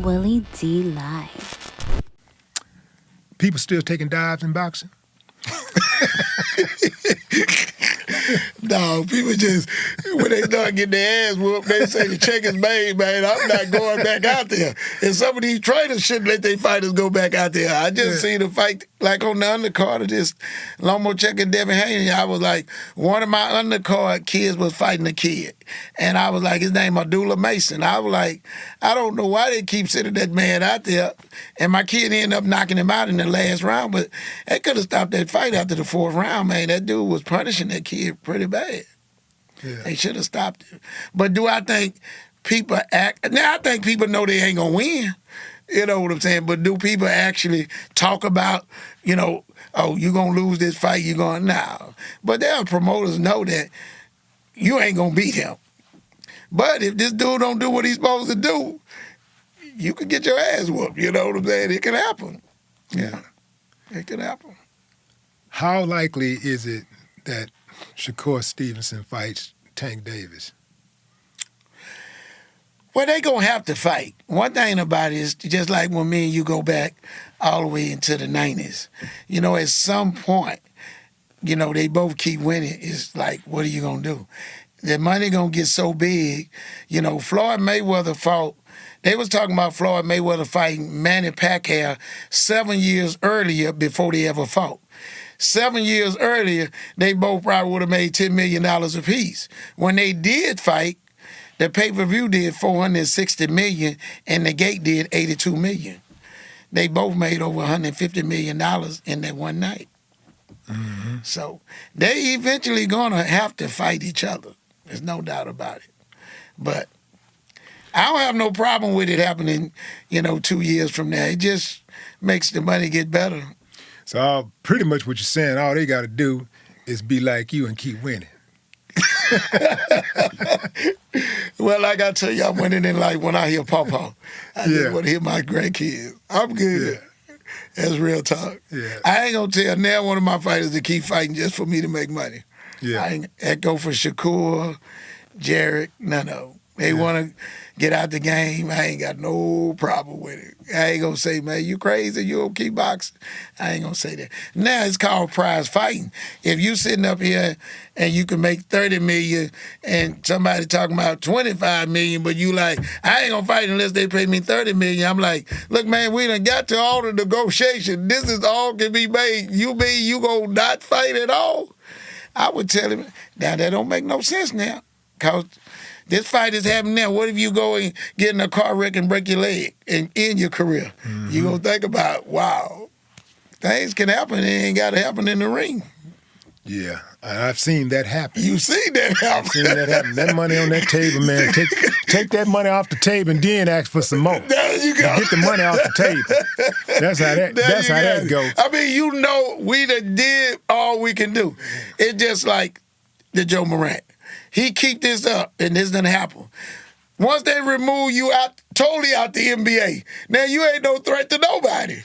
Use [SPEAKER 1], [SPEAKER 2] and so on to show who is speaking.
[SPEAKER 1] Willie D Live.
[SPEAKER 2] People still taking dives in boxing?
[SPEAKER 3] No, people just, when they start getting their ass whooped, they say the check is made, man. I'm not going back out there. And some of these trainers shouldn't let their fighters go back out there. I just seen a fight, like on the undercard of this Lomachenko and Devin Haney. I was like, one of my undercard kids was fighting a kid. And I was like, his name Abdullah Mason. I was like, I don't know why they keep sending that man out there. And my kid ended up knocking him out in the last round, but they could have stopped that fight after the fourth round, man. That dude was punishing that kid pretty bad.
[SPEAKER 2] Yeah.
[SPEAKER 3] They should have stopped it. But do I think people act... Now, I think people know they ain't going to win. You know what I'm saying? But do people actually talk about, oh, you're going to lose this fight, you're going... No. But there are promoters know that you ain't going to beat him. But if this dude don't do what he's supposed to do, you could get your ass whooped. You know what I'm saying? It can happen. Yeah. It could happen.
[SPEAKER 2] How likely is it that Shakur Stevenson fights Tank Davis?
[SPEAKER 3] Well, they going to have to fight. One thing about it is just like when me and you go back all the way into the 90s, at some point, they both keep winning. It's like, what are you going to do? The money going to get so big. Floyd Mayweather fought. They was talking about Floyd Mayweather fighting Manny Pacquiao 7 years earlier before they ever fought. 7 years earlier, they both probably would have made $10 million apiece. When they did fight, the pay-per-view did $460 million and the gate did $82 million. They both made over $150 million in that one night.
[SPEAKER 2] Mm-hmm.
[SPEAKER 3] So they eventually gonna have to fight each other. There's no doubt about it. But I don't have no problem with it happening, 2 years from now. It just makes the money get better.
[SPEAKER 2] So pretty much what you're saying, all they got to do is be like you and keep winning.
[SPEAKER 3] Well, like I tell you, I'm winning in life when I hear Pawpaw. I just want to hear my grandkids. I'm good.
[SPEAKER 2] Yeah.
[SPEAKER 3] That's real talk.
[SPEAKER 2] Yeah.
[SPEAKER 3] I ain't going to tell now one of my fighters to keep fighting just for me to make money.
[SPEAKER 2] Yeah.
[SPEAKER 3] I go for Shakur, Jarrett, no. They want to get out the game. I ain't got no problem with it. I ain't going to say, man, you crazy, you don't keep boxing. I ain't going to say that. Now it's called prize fighting. If you sitting up here and you can make $30 million and somebody talking about $25 million, but you like, I ain't going to fight unless they pay me $30 million. I'm like, look, man, we done got to all the negotiation. This is all can be made. You mean you going to not fight at all? I would tell him, now that don't make no sense now. Because this fight is happening now. What if you go and get in a car wreck and break your leg and end your career?
[SPEAKER 2] Mm-hmm.
[SPEAKER 3] You gonna think about, wow, things can happen. It ain't got to happen in the ring.
[SPEAKER 2] Yeah, I've seen that happen.
[SPEAKER 3] You seen that happen?
[SPEAKER 2] I've seen that happen. That money on that table, man. Take that money off the table and then ask for some more.
[SPEAKER 3] There you go.
[SPEAKER 2] Get the money off the table. That's how that goes.
[SPEAKER 3] I mean, we done did all we can do. It's just like the Joe Morant. He keep this up, and this done happen. Once they remove you totally out the NBA, now you ain't no threat to nobody.